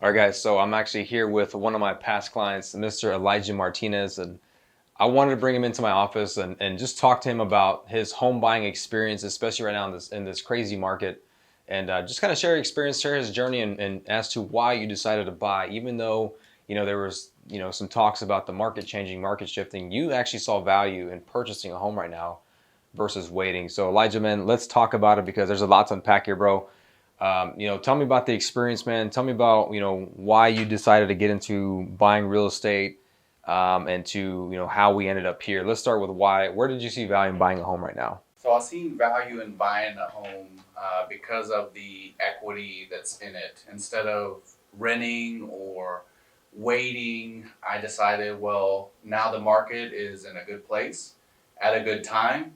All right, guys, so I'm actually here with one of my past clients, Mr. Elijah Martinez, and I wanted to bring him into my office and just talk to him about his home buying experience, especially right now in this crazy market, and just kind of share his experience, share his journey, and as to why you decided to buy, even though there was some talks about the market changing, market shifting. You actually saw value in purchasing a home right now versus waiting. So Elijah, man, let's talk about it because there's a lot to unpack here, bro. Tell me about the experience, man. Tell me about, why you decided to get into buying real estate, and to, how we ended up here. Let's start with why. Where did you see value in buying a home right now? So I seen value in buying a home because of the equity that's in it. Instead of renting or waiting, I decided, well, now the market is in a good place at a good time,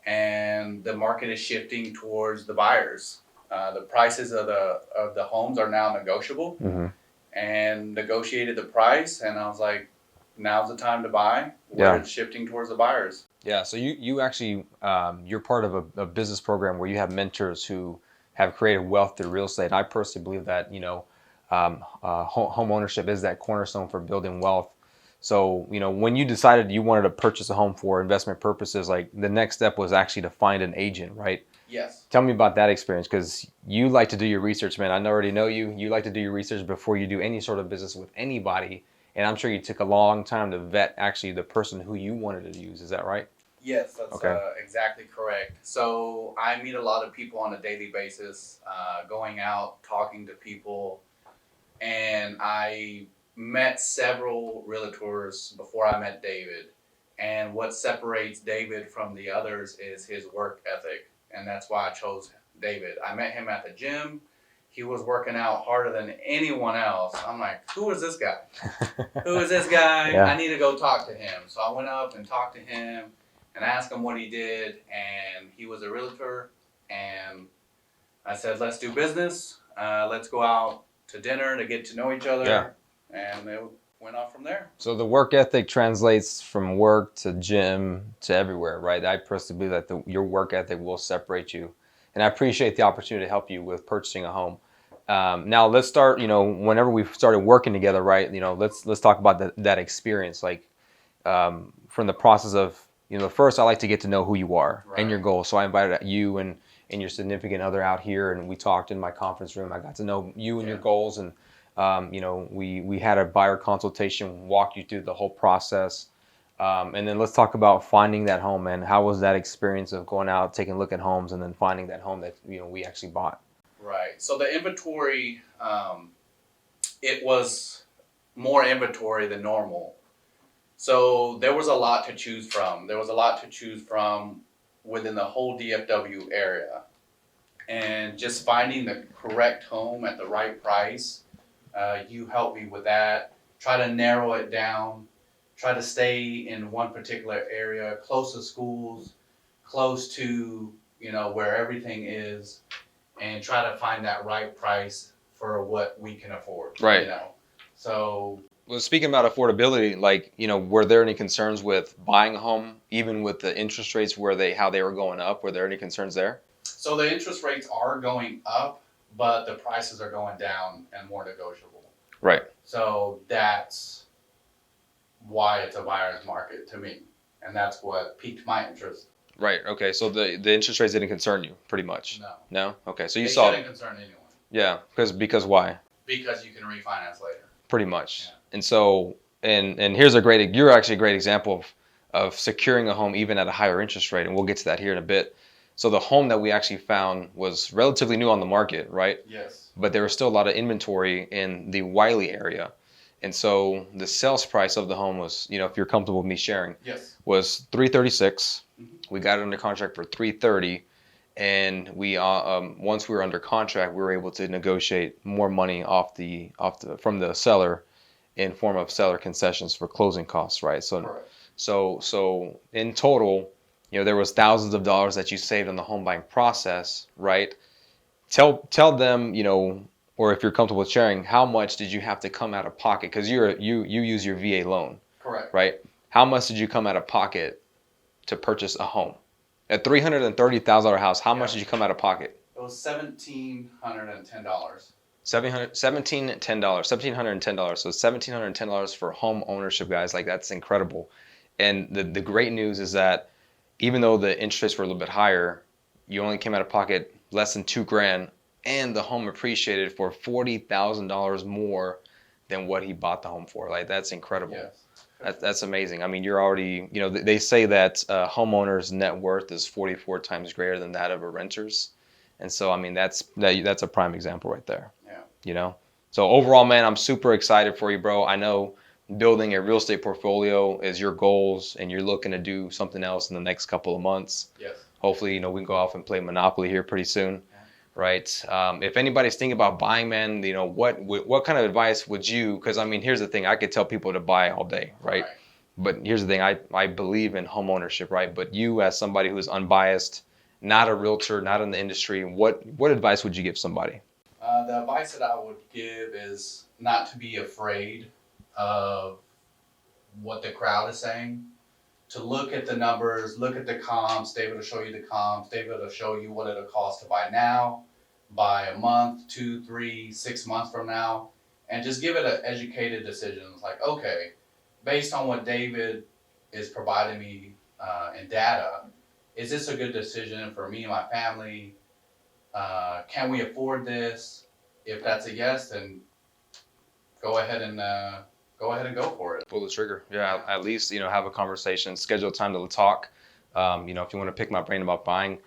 and the market is shifting towards the buyers. The prices of the homes are now negotiable, Mm-hmm. and negotiated the price, and I was like, now's the time to buy. Yeah. We're shifting towards the buyers. Yeah. So you actually, you're part of a business program where you have mentors who have created wealth through real estate. I personally believe that, home ownership is that cornerstone for building wealth. So, when you decided you wanted to purchase a home for investment purposes, like the next step was actually to find an agent, right? Yes. Tell me about that experience because you like to do your research, man. I already know you. You like to do your research before you do any sort of business with anybody. And I'm sure you took a long time to vet actually the person who you wanted to use. Is that right? Yes, that's Okay. exactly correct. So I meet a lot of people on a daily basis, going out, talking to people, and I met several realtors before I met David. And what separates David from the others is his work ethic, and that's why I chose David. I met him at the gym. He was working out harder than anyone else. I'm like, who is this guy? Who is this guy? Yeah. I need to go talk to him. So I went up and talked to him and asked him what he did, and he was a realtor. And I said, let's do business. Let's go out to dinner to get to know each other. Yeah. And it went off from there. So the work ethic translates from work to gym to everywhere, right? I personally believe that your work ethic will separate you. And I appreciate the opportunity to help you with purchasing a home. Now let's start, whenever we started working together, right? Let's talk about that experience. Like, from the process of, first I like to get to know who you are and your Right. goals. So I invited you and your significant other out here, and we talked in my conference room. I got to know you and your Yeah. goals, and we had a buyer consultation, walked you through the whole process, and then let's talk about finding that home. And how was that experience of going out, taking a look at homes, and then finding that home that we actually bought? Right. So the inventory, it was more inventory than normal. So there was a lot to choose from. There was a lot to choose from within the whole DFW area. And just finding the correct home at the right price, you helped me with that. Try to narrow it down. Try to stay in one particular area, close to schools, close to, where everything is, and try to find that right price for what we can afford. Right. So Well, speaking about affordability, like, were there any concerns with buying a home, even with the interest rates how they were going up? Were there any concerns there? so the interest rates are going up, but the prices are going down and more negotiable. Right. So that's why it's a buyer's market to me, and that's what piqued my interest. Right. Okay. So the interest rates didn't concern you, pretty much. No, No. Okay. So you they saw. shouldn't concern anyone Yeah. Because why? because you can refinance later. Pretty much. Yeah. And so and here's you're actually a great example of securing a home even at a higher interest rate, and we'll get to that here in a bit. So the home that we actually found was relatively new on the market, right? Yes. But there was still a lot of inventory in the Wylie area. And so the sales price of the home was, if you're comfortable with me sharing, Yes. was 336. Mm-hmm. We got it under contract for 330, and we once we were under contract, we were able to negotiate more money from the seller in form of seller concessions for closing costs, right? Correct. So in total, there was thousands of dollars that you saved on the home buying process, right? Tell them, or if you're comfortable with sharing, how much did you have to come out of pocket? Because you use your VA loan, Correct. right? How much did you come out of pocket to purchase a home? A $330,000 house, how much did you come out of pocket? It was $1,710. $1,710, $1,710. So $1,710 for home ownership, guys. Like that's incredible. And the great news is that even though the interest rates were a little bit higher, you only came out of pocket less than $2,000, and the home appreciated for $40,000 more than what he bought the home for. Like that's incredible. Yes. That's amazing. I mean, you're already, you know, they say that a homeowner's net worth is 44 times greater than that of a renter's. And so, I mean, that's a prime example right there. Yeah. You know? So overall, man, I'm super excited for you, bro. I know building a real estate portfolio is your goals and you're looking to do something else in the next couple of months. Yes. Hopefully, you know, we can go off and play Monopoly here pretty soon. Yeah. Right. If anybody's thinking about buying, man, you know, what kind of advice would you, because I mean, here's the thing, I could tell people to buy all day, right? But here's the thing, I believe in home ownership, right? But you as somebody who's unbiased, not a realtor, not in the industry, what advice would you give somebody? The advice that I would give is not to be afraid of what the crowd is saying. To look at the numbers, look at the comps. David will show you the comps. David will show you what it'll cost to buy now, buy a month, 2, 3, 6 months from now, and just give it an educated decision. It's like, okay, based on what David is providing me in data, is this a good decision for me and my family? Can we afford this? If that's a yes, then go ahead and go for it. Pull the trigger. Yeah, at least, you know, have a conversation, schedule time to talk. You know, if you want to pick my brain about buying,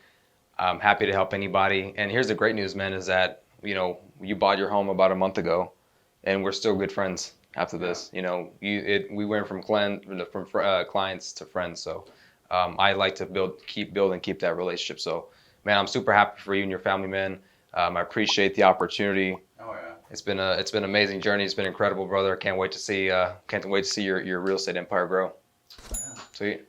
I'm happy to help anybody. And here's the great news, man, is that, you know, you bought your home about a month ago and we're still good friends after this. You know, we went from clients to friends. So I like to keep that relationship. So, man, I'm super happy for you and your family, man. I appreciate the opportunity. Oh yeah. It's been an amazing journey. It's been incredible, brother. Can't wait to see your real estate empire grow. Yeah. Sweet.